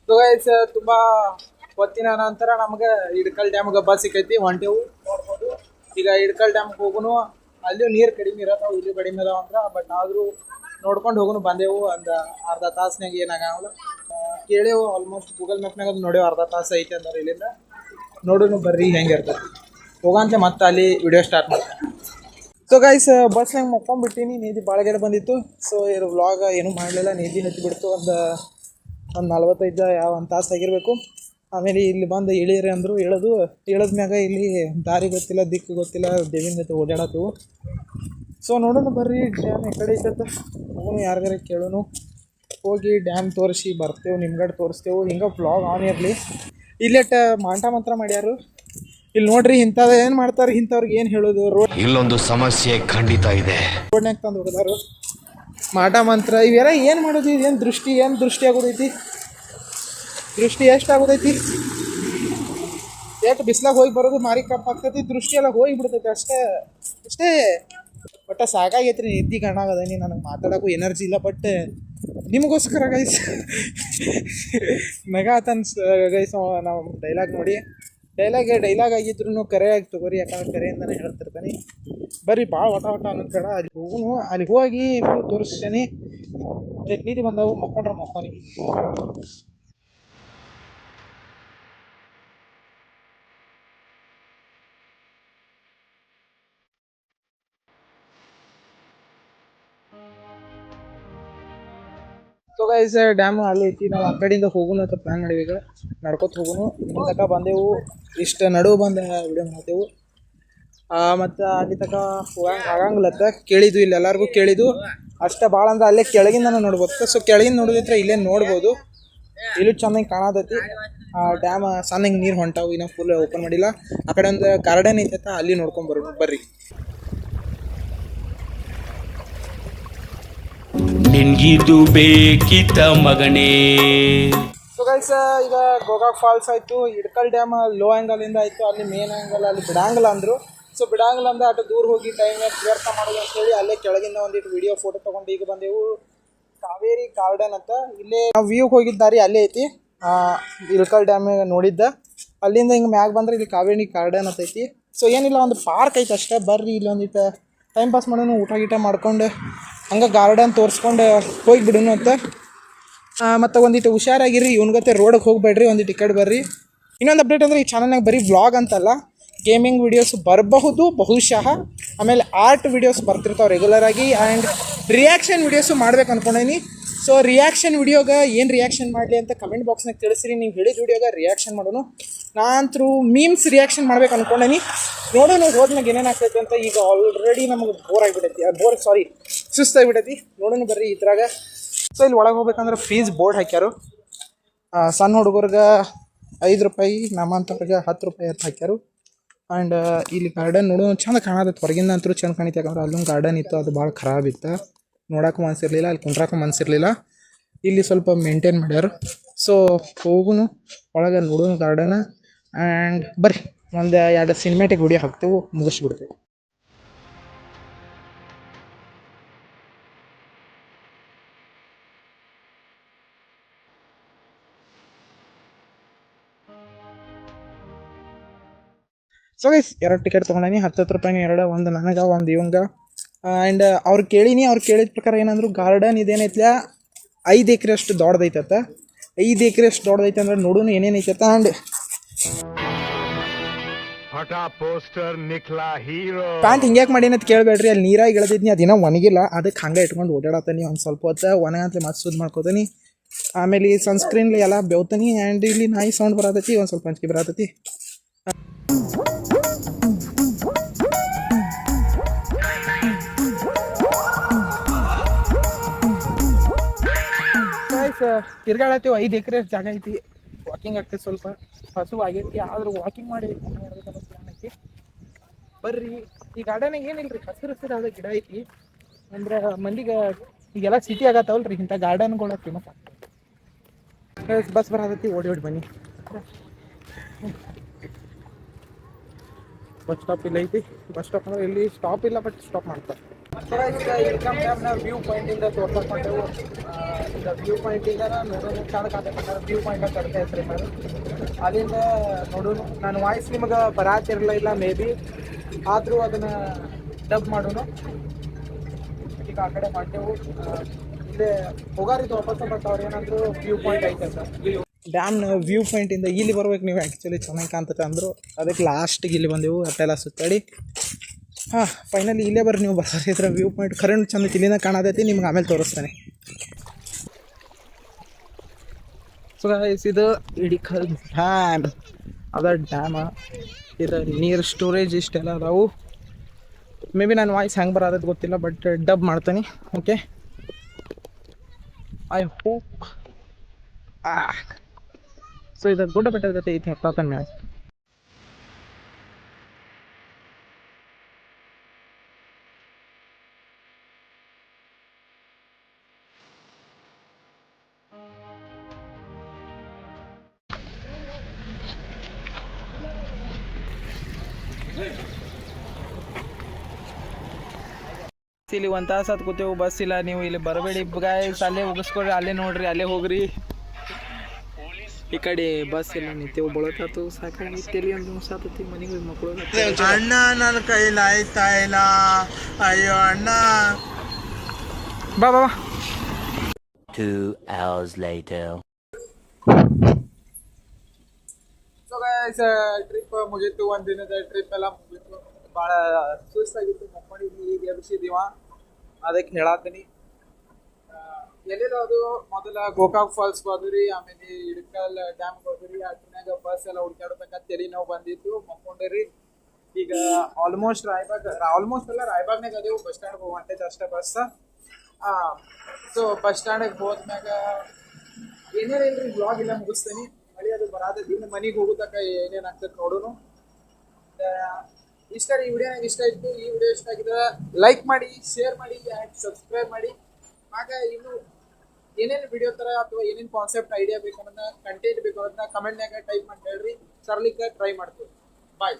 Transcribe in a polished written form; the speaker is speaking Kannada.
ಸೊ ಗೈಸ್ ತುಂಬಾ ಹೊತ್ತಿನ ನಂತರ ನಮ್ಗೆ ಇಡ್ಕಲ್ ಡ್ಯಾಮ್ಗೆ ಬಸ್ ಸಿಕ್ಕೈತಿ ಹೊಂಟೆವು ನೋಡ್ಬೋದು. ಈಗ ಇಡ್ಕಲ್ ಡ್ಯಾಮ್ಗೆ ಹೋಗುನು, ಅಲ್ಲೂ ನೀರು ಕಡಿಮೆ ಇರತ್ತಾವ, ಇಲ್ಲಿ ಕಡಿಮೆ ಇದಾವ ಅಂದ್ರ, ಬಟ್ ಆದ್ರೂ ನೋಡ್ಕೊಂಡು ಹೋಗುನು ಬಂದೆವು. ಒಂದು ಅರ್ಧ ತಾಸ್ನಾಗ ಏನಾಗಲ್ಲ ಕೇಳೇವು. ಆಲ್ಮೋಸ್ಟ್ ಗೂಗಲ್ ಮ್ಯಾಪ್ನಾಗ ಅದು ನೋಡೇವು, ಅರ್ಧ ತಾಸು ಐತೆ ಅಂದ್ರೆ ಇಲ್ಲಿಂದ. ನೋಡೋನು ಬರ್ರಿ ಹೆಂಗಿರ್ತದೆ ಹೋಗಂತೆ ಮತ್ತೆ ಅಲ್ಲಿ ವಿಡಿಯೋ ಸ್ಟಾರ್ಟ್ ಮಾಡ್ತಾರೆ. ಸೊ ಗೈಸ್ ಬಸ್ನಾಗ ಮಕ್ಕೊಂಡ್ಬಿಟ್ಟಿನಿ, ನೀದಿ ಬಾಳಗಡೆ ಬಂದಿತ್ತು. ಸೊ ಇವ್ರು ವ್ಲಾಗ್ ಏನೂ ಮಾಡಲಿಲ್ಲ, ನೀದಿ ಹತ್ತಿಬಿಡ್ತು. ಒಂದು 45 ಒಂದು ತಾಸು ಆಗಿರಬೇಕು. ಆಮೇಲೆ ಇಲ್ಲಿ ಬಂದು ಇಳೀರಿ ಅಂದರು, ಇಳದ್ಮ್ಯಾಗ ಇಲ್ಲಿ ದಾರಿ ಗೊತ್ತಿಲ್ಲ, ದಿಕ್ಕು ಗೊತ್ತಿಲ್ಲ, ದೇವಿನ ಜೊತೆ ಓಡಾಡತ್ತು. ಸೊ ನೋಡೋಣ ಬರ್ರಿ ಡ್ಯಾಮ್ ಕಡೆ ಐತತ್ತ, ಹೋಗೋನು ಯಾರಿಗಾರ ಕೇಳೋನು, ಹೋಗಿ ಡ್ಯಾಮ್ ತೋರಿಸಿ ಬರ್ತೇವೆ, ನಿಮ್ಗಡೆ ತೋರಿಸ್ತೇವೆ. ಹಿಂಗೆ ವ್ಲಾಗ್ ಆನ್ ಇರಲಿ. ಇಲ್ಲೆಟ್ ಮಾಂಟ ಮಂತ್ರ ಮಾಡ್ಯಾರು. ಇಲ್ಲಿ ನೋಡ್ರಿ ಇಂಥದ್ದು ಏನು ಮಾಡ್ತಾರೆ, ಇಂಥವ್ರಿಗೆ ಏನು ಹೇಳೋದು. ರೋಡ್ ಇಲ್ಲೊಂದು ಸಮಸ್ಯೆ ಖಂಡಿತ ಇದೆ. ರೋಡ್ನಾಗ ತಂದು ಹೋಗಿದಾರು ಮಾಟ ಮಂತ್ರ ಇವೆಲ್ಲ ಏನು ಮಾಡೋದು. ಏನು ದೃಷ್ಟಿ ಆಗೋದೈತಿ, ದೃಷ್ಟಿ ಎಷ್ಟಾಗೋದೈತಿ. ಎಷ್ಟು ಬಿಸ್ಲಾಗ ಹೋಗಿ ಬರೋದು ಮಾರಿ ಕಪ್ ಆಗ್ತೈತಿ, ದೃಷ್ಟಿ ಎಲ್ಲ ಹೋಗಿ ಬಿಡ್ತೈತಿ ಅಷ್ಟೇ. ಬಟ್ ಸಾಕಾಗೈತ್ರಿ, ನಿದ್ದೆ ಕಣ್ಣಾಗದನಿ, ನನಗೆ ಮಾತಾಡೋಕ್ಕೂ ಎನರ್ಜಿ ಇಲ್ಲ. ಬಟ್ ನಿಮಗೋಸ್ಕರ ಗೈಸ್ ನಗಾತನ್ ಗೈಸ್ ನಾವು ಡೈಲಾಗ್ ನೋಡಿ, ಡೈಲಾಗ್ ಆಗಿದ್ರು ಕರೆ ಆಗಿ ತಗೋರಿ, ಯಾಕಂದ್ರೆ ಕರೆಯಿಂದನೇ ಹೇಳ್ತಿರ್ತಾನೆ. ಬರ್ರಿ ಭಾಳ ಒಟ ಅನ್ನೋದು ಬೇಡ, ಅಲ್ಲಿ ಹೋಗುನು, ಅಲ್ಲಿಗೆ ಹೋಗಿ ತೋರಿಸ್ತೇನೆ. ನೀತಿ ಬಂದವು, ಮಕ್ಕೊಂಡ್ರೆ ಮಕ್ಕೋನಿ. ಸೊ ಗೈಸ್ ಡ್ಯಾಮ್ ಅಲ್ಲಿ ಐತಿ, ನಾವು ಆ ಕಡೆಯಿಂದ ಹೋಗೋಣ ಅಂತ ಪ್ಲ್ಯಾನ್ ಮಾಡಿವಿ. ಈಗ ನಡ್ಕೊತ ಹೋಗೋನು. ಇಲ್ಲಿ ತನಕ ಬಂದೆವು, ಇಷ್ಟು ನಡುವು ಬಂದು ವಿಡಿಯೋ ಮಾಡ್ತೇವೆ. ಮತ್ತು ಅಲ್ಲಿ ತನಕ ಹೋಗಂಗೆ ಆಗಂಗಿಲ್ಲತ್ತ ಕೇಳಿದ್ವು, ಇಲ್ಲಿ ಎಲ್ಲರಿಗೂ ಕೇಳಿದ್ದು ಅಷ್ಟೇ. ಭಾಳ ಅಂದ್ರೆ ಅಲ್ಲೇ ಕೆಳಗಿಂದ ನೋಡ್ಬೋದು. ಸೊ ಕೆಳಗಿಂದ ನೋಡಿದ್ರೆ ಇಲ್ಲೇ ನೋಡ್ಬೋದು, ಇಲ್ಲೂ ಚೆನ್ನಾಗಿ ಕಾಣತೈತಿ. ಡ್ಯಾಮ್ ಸಣ್ಣ ನೀರು ಹೊಂಟಾವು, ಇನ್ನೂ ಫುಲ್ ಓಪನ್ ಮಾಡಿಲ್ಲ. ಆ ಕಡೆ ಒಂದು ಗಾರ್ಡನ್ ಐತೈತ, ಅಲ್ಲಿ ನೋಡ್ಕೊಂಬರೋಣ ಬರ್ರಿ. ನಿನ್ಗಿದು ಬೇಕಿತ್ತ ಮಗನೇ. ಸೊ ಗೈಸ್ ಈಗ ಗೋಕಾಕ್ ಫಾಲ್ಸ್ ಆಯಿತು, ಇಡ್ಕಲ್ ಡ್ಯಾಮ್ ಲೋ ಆ್ಯಂಗಲಿಂದ ಆಯಿತು, ಅಲ್ಲಿ ಮೇನ್ ಆ್ಯಂಗಲ್ ಅಲ್ಲಿ ಬಿಡಂಗಿಲ್ಲ ಅಂದರು. ಸೊ ಬಿಡಂಗಿಲ್ಲ ಅಂದ್ರೆ ಅಷ್ಟು ದೂರ ಹೋಗಿ ಟೈಮ್ ವ್ಯರ್ಥ ಮಾಡೋದು ಅಂತೇಳಿ ಅಲ್ಲೇ ಕೆಳಗಿಂದ ಒಂದಿಟ್ಟು ವಿಡಿಯೋ ಫೋಟೋ ತೊಗೊಂಡು ಈಗ ಬಂದೆವು ಕಾವೇರಿ ಗಾರ್ಡನ್ ಅಂತ. ಇಲ್ಲೇ ನಾವು ವ್ಯೂಗೆ ಹೋಗಿದ್ದಾರಿ, ಅಲ್ಲೇ ಐತಿ ಇಳ್ಕಲ್ ಡ್ಯಾಮ್ ನೋಡಿದ್ದ. ಅಲ್ಲಿಂದ ಹಿಂಗೆ ಮ್ಯಾಗ ಬಂದ್ರೆ ಇಲ್ಲಿ ಕಾವೇರಿ ಗಾರ್ಡನ್ ಅಂತ ಐತಿ. ಸೊ ಏನಿಲ್ಲ, ಒಂದು ಪಾರ್ಕ್ ಐತೆ ಅಷ್ಟೇ. ಬರ್ರಿ ಇಲ್ಲಿ ಒಂದಿಟ್ಟು ಟೈಮ್ ಪಾಸ್ ಮಾಡೋನು, ಊಟ ಮಾಡ್ಕೊಂಡು ಹಂಗೆ ಗಾರ್ಡನ್ ತೋರಿಸ್ಕೊಂಡು ಹೋಗಿ ಬಿಡೋನು ಅಂತ. ಮತ್ತು ಒಂದಿಟ್ಟು ಹುಷಾರಾಗಿರಿ, ಇವನ್ಗತ್ತೆ ರೋಡಿಗೆ ಹೋಗಬೇಡ್ರಿ, ಒಂದಿಟ್ಟು ಈ ಕಡೆ ಬರ್ರಿ. ಇನ್ನೊಂದು ಅಪ್ಡೇಟ್ ಅಂದರೆ ಈ ಚಾನಲ್ನಾಗ ಬರೀ ವ್ಲಾಗ್ ಅಂತಲ್ಲ, ಗೇಮಿಂಗ್ ವೀಡಿಯೋಸ್ ಬರಬಹುದು ಬಹುಶಃ. ಆಮೇಲೆ ಆರ್ಟ್ ವೀಡಿಯೋಸ್ ಬರ್ತಿರ್ತಾವೆ ರೆಗ್ಯುಲರಾಗಿ. ಆ್ಯಂಡ್ ರಿಯಾಕ್ಷನ್ ವೀಡಿಯೋಸು ಮಾಡ್ಬೇಕು ಅಂದ್ಕೊಂಡೀನಿ. ಸೊ ರಿಯಾಕ್ಷನ್ ವೀಡಿಯೋಗೆ ಏನು ರಿಯಾಕ್ಷನ್ ಮಾಡಲಿ ಅಂತ ಕಮೆಂಟ್ ಬಾಕ್ಸ್ನಾಗ ತಿಳಿಸಿರಿ. ನೀವು ಹೇಳಿದ ವೀಡಿಯೋಗೆ ರಿಯಾಕ್ಷನ್ ಮಾಡೋನು. ನಾನಂತರೂ ಮೀಮ್ಸ್ ರಿಯಾಕ್ಷನ್ ಮಾಡ್ಬೇಕು ಅಂದ್ಕೊಂಡೀನಿ. ನೋಡೋಣ ಹೋದ್ನಾಗ ಏನೇನು ಆಗ್ತೈತೆ ಅಂತ. ಈಗ ಆಲ್ರೆಡಿ ನಮಗೆ ಸುಸ್ತಾಗಿಬಿಟ್ಟೈತಿ. ನೋಡೋಣ ಬರ್ರಿ ಇದ್ರಾಗ. ಸೊ ಇಲ್ಲಿ ಒಳಗೆ ಹೋಗ್ಬೇಕಂದ್ರೆ ಫೀಸ್ ಬೋರ್ಡ್ ಹಾಕ್ಯಾರು. ಸಣ್ಣ ಹುಡುಗರ್ಗೆ 5 ರೂಪಾಯಿ, ನಮ್ಮಂಥವ್ರಿಗೆ 10 ರೂಪಾಯಿ ಅಂತ ಹಾಕ್ಯಾರು. ಆ್ಯಂಡ್ ಇಲ್ಲಿ ಗಾರ್ಡನ್ ನೋಡೋಣ ಚಂದ ಕಾಣತೈತೆ. ಹೊರಗಿಂದ ಅಂತೂ ಚಂದ ಕಾಣಿತು, ಯಾಕಂದ್ರೆ ಅಲ್ಲೊಂದು ಗಾರ್ಡನ್ ಇತ್ತು, ಅದು ಭಾಳ ಖರಾಬ್ ಇತ್ತು, ನೋಡೋಕ್ಕೂ ಮನಸ್ಸಿರಲಿಲ್ಲ, ಅಲ್ಲಿ ಕುಂಡ್ರಾಕೂ ಮನಸ್ಸಿರಲಿಲ್ಲ. ಇಲ್ಲಿ ಸ್ವಲ್ಪ ಮೇಂಟೈನ್ ಮಾಡ್ಯಾರು. ಸೊ ಹೋಗುನು ಒಳಗೆ ನೋಡೋಣ ಗಾರ್ಡನ್. ಆ್ಯಂಡ್ ಬರ್ರಿ ಒಂದು 2 ಸಿನಿಮ್ಯಾಟಿಕ್ ವಿಡಿಯೋ ಹಾಕ್ತೇವೆ, ಮುಗಿಸ್ಬಿಡ್ತೇವೆ. ಸೊ ಗೈಸ್ 2 ಟಿಕೆಟ್ ತೊಗೊಂಡೀನಿ, 10 ರೂಪಾಯಿನ 2, ಒಂದು ನನಗೆ ಒಂದು ಇವಂಗೆ. ಆ್ಯಂಡ್ ಅವ್ರು ಕೇಳಿದ ಪ್ರಕಾರ ಏನಂದ್ರು, ಗಾರ್ಡನ್ ಇದೇನೈತ್ಲ 5 ಎಕರೆ ಅಷ್ಟು ದೊಡ್ಡದೈತತ್ತ. 5 ಎಕರೆ ಅಷ್ಟು ದೊಡ್ಡದೈತೆ ಅಂದ್ರೆ ನೋಡೋಣ ಏನೇನೈತತ್ತ. ಆ್ಯಂಡ್ ಪ್ಯಾಂಟ್ ಹಿಂಗ್ಯಾಕೆ ಮಾಡೀನಿ ಅಂತ ಕೇಳಬೇಡ್ರಿ, ಅಲ್ಲಿ ನೀರಾಗಿ ಇಳಿದಿದ್ನಿ, ಅದಿನ ಒಣಗಿಲ್ಲ, ಅದಕ್ಕೆ ಹಂಗೆ ಇಟ್ಕೊಂಡು ಓಡಾಡತ್ತೀನಿ. ಒಂದು ಸ್ವಲ್ಪ ಹೊತ್ತು ಒಣಗಂತಲೇ ಮತ್ತೆ ಸುದ್ದು ಮಾಡ್ಕೋತೀನಿ. ಆಮೇಲೆ ಸನ್ಸ್ಕ್ರೀನ್ಲಿ ಎಲ್ಲ ಬೆವ್ತೀನಿ. ಆ್ಯಂಡ್ ಇಲ್ಲಿ ನಾಯಿ ಸೌಂಡ್ ಬರತೈತಿ, ಒಂದು ಸ್ವಲ್ಪ ಅಂಜಿಕೆ ಬರತೈತಿ. ತಿರ್ಗಾಡತ್ತೀವಿ, 5 ಎಕರೆ ಜಾಗ ಐತಿ. ವಾಕಿಂಗ್ ಆಗ್ತೈತಿ, ಸ್ವಲ್ಪ ಹಸು ಆಗೈತಿ, ಆದ್ರೂ ವಾಕಿಂಗ್ ಮಾಡಿ ಪ್ಲಾನ್ ಐತಿ. ಬರ್ರಿ ಈ ಗಾರ್ಡನಾಗ ಏನಿಲ್ರಿ, ಹಸಿರು ಆದ ಗಿಡ ಐತಿ. ಅಂದ್ರೆ ಮಂದಿಗೆ ಈಗೆಲ್ಲ ಸಿಟಿ ಆಗತ್ತವಲ್ರಿ, ಇಂಥ ಗಾರ್ಡನ್ಗಳ ಫೇಮಸ್ ಆಗ್ತದೆ. ಬಸ್ ಬರತೈತಿ, ಓಡಿ ಬನ್ನಿ. ಬಸ್ ಸ್ಟಾಪ್ ಇಲ್ಲ ಐತಿ. ಬಸ್ ಸ್ಟಾಪ್ ಅಂದ್ರೆ ಇಲ್ಲಿ ಸ್ಟಾಪ್ ಇಲ್ಲ, ಬಟ್ ಸ್ಟಾಪ್ ಮಾಡ್ತಾರೆ. ಈಗ ಇಳ್ಕಲ್ ಡ್ಯಾಮ್ನ ವ್ಯೂ ಪಾಯಿಂಟಿಂದ ತೋರ್ಸಕೊಂಡೆವು. ಈಗ ವ್ಯೂ ಪಾಯಿಂಟಿಂದ ನೋಡೋಣ ಚಂದ ಕಾಣ್ತೈತೆ. ವ್ಯೂ ಪಾಯಿಂಟ್ ಅಂತ ಕರಿತಾ ಇರ್ತಾರೆ ನಾನು ಅಲ್ಲಿಂದ ನೋಡೋಣ. ನಾನು ವಾಯ್ಸ್ ನಿಮಗೆ ಬರಾತಿರಲಿಲ್ಲ ಮೇ ಬಿ, ಆದರೂ ಅದನ್ನು ಡಬ್ ಮಾಡೋಣ. ಈಗ ಆ ಕಡೆ ಮಾಡ್ತೇವೆ. ಇಲ್ಲೇ ಹೋಗಾರಿದ್ದು ವಾಪಸ್, ಬಟ್ ಅವ್ರು ಏನಂದ್ರು ವ್ಯೂ ಪಾಯಿಂಟ್ ಐತೆ ಸರ್. ಡ್ಯಾಮ್ನ ವ್ಯೂ ಪಾಯಿಂಟಿಂದ ಇಲ್ಲಿ ಬರ್ಬೇಕು ನೀವು, ಆ್ಯಕ್ಚುಲಿ ಚೆನ್ನಾಗಿ ಕಾಣ್ತೈತೆ ಅಂದರು. ಅದಕ್ಕೆ ಲಾಸ್ಟಿಗೆ ಇಲ್ಲಿ ಬಂದೆವು ಅಟ್ಟೆಲ್ಲ ಸುತ್ತಾಡಿ. ಹಾಂ, ಫೈನಲಿ ಇಲ್ಲೇ ಬರ್ರಿ ನೀವು ಬರ್ತಾರೆ ವ್ಯೂ ಪಾಯಿಂಟ್ ಕರೆಂಟ್ ಚಂದ ಇಲ್ಲಿಂದ ಕಾಣತೈತಿ. ನಿಮ್ಗೆ ಆಮೇಲೆ ತೋರಿಸ್ತಾನೆ. ಸೊ ಗೈಸ್, ಇದು ಇಳಿಕಲ್ ಡ್ಯಾಮ್ ಅದ ಡ್ಯಾಮ. ಇದು ನೀರು ಸ್ಟೋರೇಜ್ ಇಷ್ಟೆಲ್ಲ ಅದಾವು. ಮೇ ಬಿ ನನ್ನ ವಾಯ್ಸ್ ಹೆಂಗೆ ಬರೋದು ಗೊತ್ತಿಲ್ಲ, ಬಟ್ ಡಬ್ ಮಾಡ್ತೀನಿ. Okay, I hope. ಸೊ ಇದು ಗುಡ್ಡ ಬೆಟ್ಟದ ಜೊತೆ ಐತಿ ಹತ್ತಾತನ ಮ್ಯಾಚ್. ಇಲ್ಲಿ ಒಂದು ತಾಸು ಹತ್ತು ಕೂತೇವು, ಬಸ್ ಇಲ್ಲ. ನೀವು ಇಲ್ಲಿ ಬರಬೇಡಿ ಗಾಯ್ಸ್, ಅಲ್ಲೇ ಹೋಗಿಸ್ಕೊಡ್ರಿ, ಅಲ್ಲೇ ನೋಡ್ರಿ, ಅಲ್ಲೇ ಹೋಗ್ರಿ. ಈ ಕಡೆ ಬಸ್ ಇಲ್ಲ, ನಿಂತೇವು. ಬಳತಾತು ಸಾಕಾಗಿ ತೆಲಿ ಒಂದು ಸಾತತಿ ಮನೆಗೆ ಹೋಗಿ ಮಕ್ಕಳು. ಅಣ್ಣ ನನ್ನ ಕೈಲಿ ಆಯ್ತಾ ಇಲ್ಲ, ಅಯ್ಯೋ ಅಣ್ಣ. ಬಾ ಬಾ 2 hours later. So guys, trip ಮುಗೀತು. ಒಂದು ದಿನದ ಟ್ರಿಪ್ ಎಲ್ಲ ಮುಗೀತು. ಭಾಳ ಸುಸ್ತಾಗಿತ್ತು, ಮಕ್ಕೊಂಡಿದ್ವಿ. ಈಗ ಎಬ್ಸಿದೀವ, ಅದಕ್ಕೆ ಹೇಳತ್ತೀನಿ. ಎಲ್ಲಿರೋದು ಮೊದಲ ಗೋಕಾಕ್ ಫಾಲ್ಸ್ ಹೋದ್ರಿ, ಆಮೇಲೆ ಇಳಕಲ್ ಡ್ಯಾಮ್ಗೆ ಹೋದ್ರಿ. ಅದ್ರಾಗ ಬಸ್ ಎಲ್ಲ ಹುಡ್ಕಾಡತಕ್ಕ ತೆಲಿ ನೋವು ಬಂದಿತ್ತು, ಮಕ್ಕೊಂಡಿರಿ. ಈಗ ಆಲ್ಮೋಸ್ಟ್ ಆಲ್ಮೋಸ್ಟ್ ಎಲ್ಲ ರಾಯಬಾಗ್ನಾಗ ಅದೇವು. ಬಸ್ ಸ್ಟ್ಯಾಂಡ್ಗೆ ಹೋಗಂಟೈತೆ ಅಷ್ಟೇ ಬಸ್. ಸೊ ಬಸ್ ಸ್ಟ್ಯಾಂಡಿಗೆ ಹೋದ್ಮ್ಯಾಗ ಏನೇನಿಲ್ರಿ, ಬ್ಲಾಗ್ ಇಲ್ಲ ಮುಗಿಸ್ತೀನಿ. ಮಳೆ ಅದು ಬರಾದೈತಿ. ಇನ್ನು ಮನೆಗೆ ಹೋಗೋತಕ್ಕ ಏನೇನಾಗ್ತದೆ ನೋಡೋನು. ಇಷ್ಟ ಈ ವಿಡಿಯೋನಾಗ ಇಷ್ಟ ಇತ್ತು. ಈ ವಿಡಿಯೋ ಇಷ್ಟ ಆಗಿದೆ ಲೈಕ್ ಮಾಡಿ, ಶೇರ್ ಮಾಡಿ, ಆ್ಯಂಡ್ ಸಬ್ಸ್ಕ್ರೈಬ್ ಮಾಡಿ. ಆಗ ಇನ್ನು ಏನೇನು ವಿಡಿಯೋ ಥರ ಅಥವಾ ಏನೇನು ಕಾನ್ಸೆಪ್ಟ್ ಐಡಿಯಾ ಬೇಕು ಅನ್ನೋದನ್ನ, ಕಂಟೆಂಟ್ ಬೇಕು ಅನ್ನೋದನ್ನ ಕಮೆಂಟ್ನಾಗ ಟೈಪ್ ಮಾಡಿ ಹೇಳ್ರಿ. ತರ್ಲಿಕ್ಕೆ ಟ್ರೈ ಮಾಡ್ತೀವಿ. ಬಾಯ್.